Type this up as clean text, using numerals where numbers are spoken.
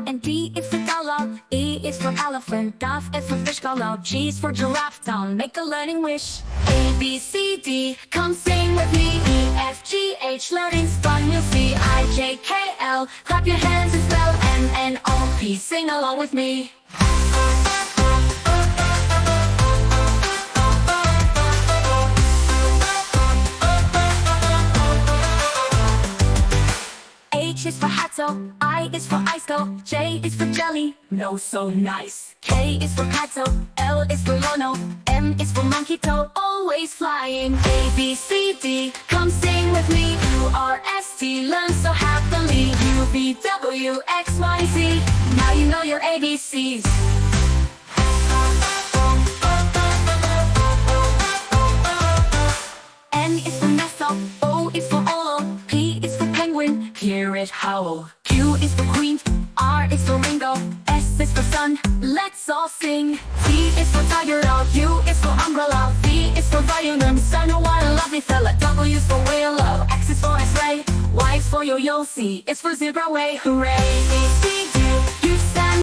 and D is for dollar. E is for elephant, F is for fish color, G is for giraffe town. Make a learning wish. A, B, C, D, come sing with me. E, F, G, H, learning's fun, you'll see. I, J, K, L, clap your hands and spell M, N, O, P, sing along with me. H is for hatto, I is for iceco, J is for jelly, no so nice. K is for kato, L is for lono, M is for monkey toe, always flying. A, B, C, D, come sing with me. U, R, S, T, learn so happily. U, V, W, X, Y, Z, now you know your ABCs. N is for Nesso, O is for Olo, P is for penguin, hear it howl. Q is for queen, R is for Ringo, S is for sun, let's all sing. T is for tiger, U is for umbrella, V is for violin, son, what a lovely fella. W is for whale, X is for X-ray, Y is for yo-yo, C is for zebra way, hooray!